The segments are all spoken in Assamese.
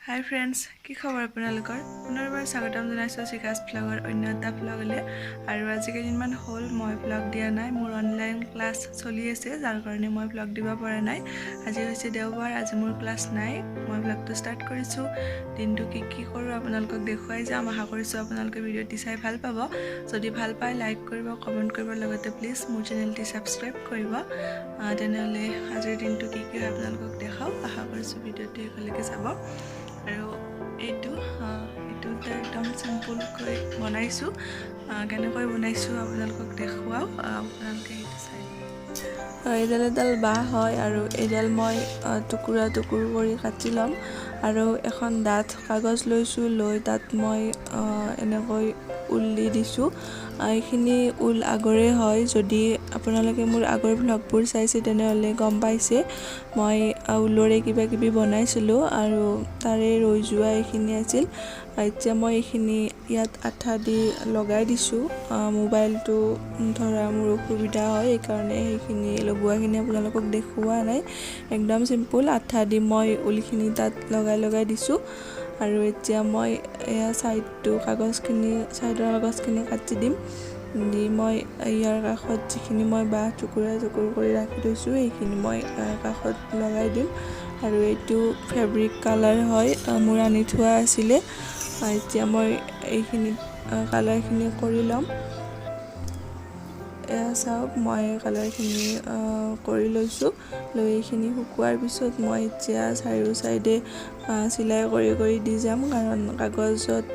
Hi friends, কি খবৰ আপোনালোকৰ? পুনৰবাৰ স্বাগতম জনাইছো শিখাস ব্লগৰ অন্য এটা ব্লগলে আৰু আজি কেইদিনমান হ'ল মই ব্লগ দিয়া নাই মোৰ অনলাইন ক্লাছ চলি আছে যাৰ কাৰণে মই ব্লগ দিব পৰা নাই আজি হৈছে দেওবাৰ আজি মোৰ ক্লাছ নাই মই ব্লগটো ষ্টাৰ্ট কৰিছো দিনটো কি কৰো আপোনালোকক দেখুৱাই যাম আশা কৰিছো আপোনালোকে ভিডিঅ'টি চাই ভাল পাব যদি ভাল পায় লাইক কৰিব কমেন্ট কৰিব লগতে প্লিজ মোৰ চেনেলটি সাবস্ক্ৰাইব কৰিব তেনেহলে আজিৰ দিনটো কি হয় আপোনালোকক দেখাও আশা কৰিছো ভিডিঅ'টি একেলগে চাব আৰু এইটো একদম সিম্পল কৈ বনাইছো কেনেকৈ বনাইছো আপোনালোকক দেখুৱাও আপোনালোকে এইটো চাই এডাল বাহ হয় আৰু এডাল মই টুকুৰা কৰি কাটি লম আৰু এখন ডাঠ কাগজ লৈছো লৈ তাত মই এনেকৈ উল দি দিছো এইখিনি উল আগৰে হয় যদি আপোনালোকে মোৰ আগৰ ব্লগবোৰ চাইছে তেনেহলে গম পাইছে মই উলৰে কিবা বনাইছিলো আৰু তাৰে ৰৈ যোৱা এইখিনি আছিল এতিয়া মই এইখিনি ইয়াত আঠা দি লগাই দিছো মোবাইলটো ধৰা মোৰ অসুবিধা হয় এই কাৰণে এইখিনি লগোৱাখিনি আপোনালোকক দেখুৱা নাই একদম সিম্পল আঠা দি মই উলখিনি তাত লগাই দিছো আৰু এতিয়া মই এয়া সাইডটো সাইডৰ কাগজখিনি কাটি দিম দি মই ইয়াৰ কাষত যিখিনি মই বাহ টুকুৰা কৰি ৰাখি থৈছো এইখিনি মই কাষত লগাই দিম আৰু এইটো ফেব্ৰিক কালাৰ হয় মোৰ আনি থোৱা আছিল এতিয়া মই এইখিনি কালাৰখিনি কৰি লম চাওক মই কালাৰখিনি কৰি লৈছো লৈ এইখিনি শুকুৱাৰ পিছত মই এতিয়া চাৰিও সাইডে সিলাই কৰি দি যাম কাৰণ কাগজত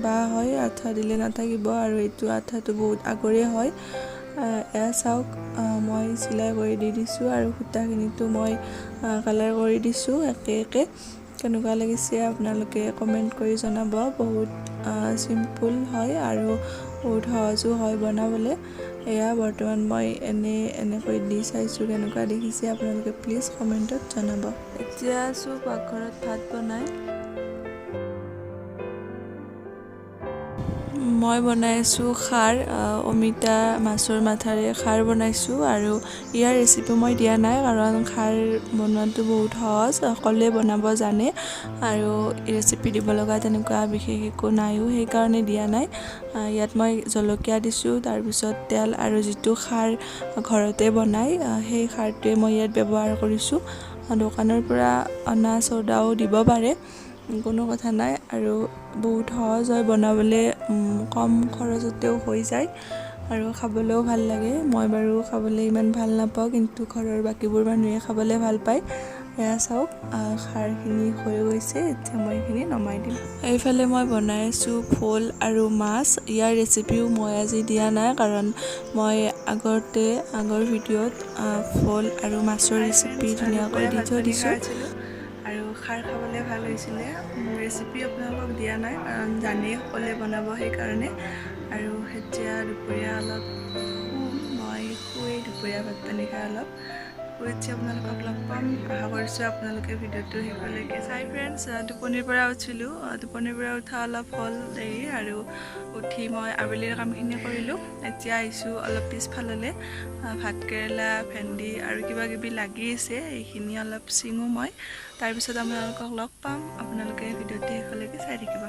বাহ হয় আঠা দিলে নাথাকিব আৰু এইটো আঠাটো বহুত আগৰে হয় চাওক মই সিলাই কৰি দি দিছো আৰু সূতাখিনিটো মই কালাৰ কৰি দিছো একে কেনেকুৱা লাগিছে আপোনালোকে কমেন্ট কৰি জনাব বহুত সিম্পল হয় আৰু বহুত সহজো হয় বনাবলে এয়া বৰ্তমান মই এনেকৈ দি চাইছো কেনেকুৱা দেখিছে আপোনালোকে প্লিজ কমেন্টত জনাব এতিয়া আছো পাকঘৰত ভাত বনাই মই বনাইছো খাৰ অমিতা মাছৰ মাথাৰে খাৰ বনাইছো আৰু ইয়াৰ ৰেচিপি মই দিয়া নাই কাৰণ খাৰ বনোৱাটো বহুত সহজ সকলোৱে বনাব জানে আৰু ৰেচিপি দিব লগা তেনেকুৱা বিশেষ একো নাইও সেই কাৰণে দিয়া নাই ইয়াত মই জলকীয়া দিছো তাৰ পিছত তেল আৰু যিটো খাৰ ঘৰতে বনাই সেই খাৰটোৱে মই ইয়াত ব্যৱহাৰ কৰিছো দোকানৰ পৰা অনা সোডাও দিব পাৰে কোনো কথা নাই আৰু বহুত সহজ হয় বনাবলে কম খৰচতেও হৈ যায় আৰু খাবলৈও ভাল লাগে মই বাৰু খাবলৈ ইমান ভাল নাপাওঁ কিন্তু ঘৰৰ বাকিবোৰ মানুহে খাবলৈ ভাল পায় এয়া চাওক খাৰখিনি হৈ গৈছে এতিয়া মই এইখিনি নমাই দিম এইফালে মই বনাই আছো ফুল আৰু মাছ ইয়াৰ ৰেচিপিও মই আজি দিয়া নাই কাৰণ মই আগৰ ভিডিঅ'ত ফুল আৰু মাছৰ ৰেচিপি ধুনীয়াকৈ দি থৈ দিছো আৰু খাৰ খাবলৈ ভাল হৈছিলে ৰেচিপি আপোনালোকক দিয়া নাই কাৰণ জানেই সকলোৱে বনাব সেই কাৰণে আৰু এতিয়া দুপৰীয়া অলপ মই শুই দুপৰীয়া ভাত পানী খাই অলপ এতিয়া আপোনালোকক লগ পাম আশা কৰিছো আপোনালোকে ভিডিঅ'টো শেষলৈকে চাই ফ্ৰেণ্ডছ টোপনিৰ পৰা উঠিলো টোপনিৰ পৰা উঠা অলপ হ'ল দেৰি আৰু উঠি মই আবেলিৰ কামখিনি কৰিলো এতিয়া আহিছো অলপ পিছফাললে ভাত কেৰেলা ভেন্দি আৰু কিবা লাগি আছে এইখিনি অলপ চিঙো মই তাৰ পিছত আপোনালোকক লগ পাম আপোনালোকে ভিডিঅ'টো শেষলৈকে চাই থাকিব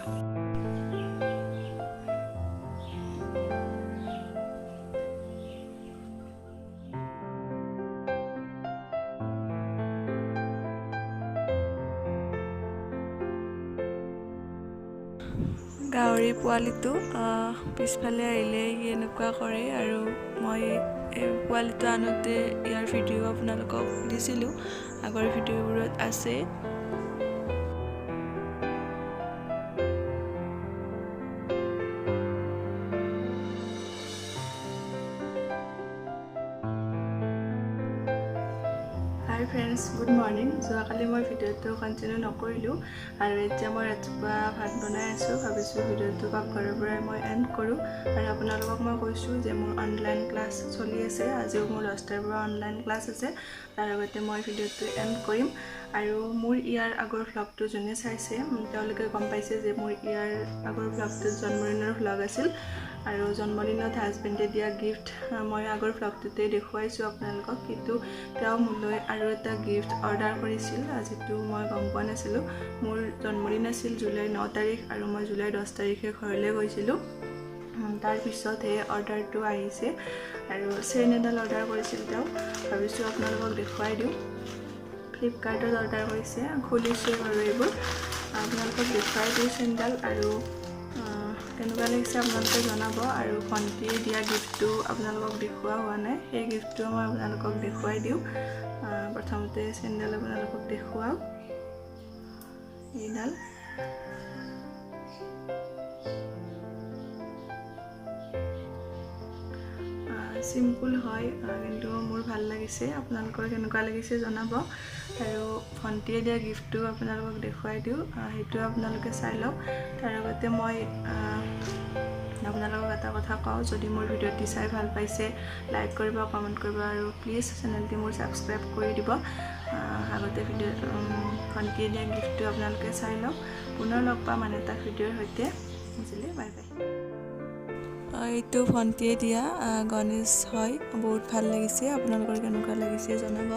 গাহৰি পোৱালিটো পিছফালে আহিলে এনেকুৱা কৰে আৰু মই পোৱালিটো আনোতে ইয়াৰ ভিডিঅ' আপোনালোকক দিছিলোঁ আগৰ ভিডিঅ'বোৰত আছে হাই ফ্ৰেণ্ডছ গুড মৰ্ণিং যোৱাকালি মই ভিডিঅ'টো কণ্টিনিউ নকৰিলোঁ আৰু এতিয়া মই ৰাতিপুৱা ভাত বনাই আছোঁ ভাবিছোঁ ভিডিঅ'টো ঘৰৰ পৰাই মই এণ্ড কৰোঁ আৰু আপোনালোকক মই কৈছোঁ যে মোৰ অনলাইন ক্লাছ চলি আছে আজিও মোৰ 10টাৰ পৰা অনলাইন ক্লাছ আছে তাৰ লগতে মই ভিডিঅ'টো এণ্ড কৰিম আৰু মোৰ ইয়াৰ আগৰ ভ্লগটো যোনে চাইছে তেওঁলোকে গম পাইছে যে মোৰ ইয়াৰ আগৰ ভ্লগটো জন্মদিনৰ ভ্লগ আছিল আৰু জন্মদিনত হাজবেণ্ডে দিয়া গিফ্ট মই আগৰ ভ্লগটোতে দেখুৱাইছোঁ আপোনালোকক কিন্তু তেওঁ মোলৈ আৰু এটা গিফ্ট অৰ্ডাৰ কৰিছিল যিটো মই গম পোৱা নাছিলোঁ মোৰ জন্মদিন আছিল জুলাই 9 তাৰিখ আৰু মই জুলাই 10 তাৰিখে ঘৰলৈ গৈছিলোঁ তাৰ পিছতহে অৰ্ডাৰটো আহিছে আৰু চেইন এডাল অৰ্ডাৰ কৰিছিল তেওঁ ভাবিছোঁ আপোনালোকক দেখুৱাই দিওঁ ফ্লিপকাৰ্টত অৰ্ডাৰ কৰিছে খুলিছোঁ আৰু এইবোৰ আপোনালোকক দেখুৱাই দিওঁ চেইনডাল আৰু কেনেকুৱা লাগিছে আপোনালোকে জনাব আৰু ভণ্টিয়ে দিয়া গিফ্টটো আপোনালোকক দেখুওৱা হোৱা নাই সেই গিফ্টটো মই আপোনালোকক দেখুৱাই দিওঁ প্ৰথমতে চেইনডাল আপোনালোকক দেখুৱাও এইডাল সিম্পল হয় কিন্তু মোৰ ভাল লাগিছে আপোনালোকৰ কেনেকুৱা লাগিছে জনাব আৰু ভণ্টিয়ে দিয়া গিফ্টটো আপোনালোকক দেখুৱাই দিওঁ সেইটো আপোনালোকে চাই লওক তাৰ আগতে মই আপোনালোকক এটা কথা কওঁ যদি মোৰ ভিডিঅ'টি চাই ভাল পাইছে লাইক কৰিব কমেণ্ট কৰিব আৰু প্লিজ চেনেলটি মোৰ ছাবস্ক্ৰাইব কৰি দিব আগতে ভিডিঅ' ভণ্টিয়ে দিয়া গিফ্টটো আপোনালোকে চাই লওক পুনৰ লগ পাম আন এটা ভিডিঅ'ৰ সৈতে বুজিলে বাই বাই এইটো ভণ্টিয়ে দিয়া গণেশ হয় বহুত ভাল লাগিছে আপোনালোকৰ কেনেকুৱা লাগিছে জনাব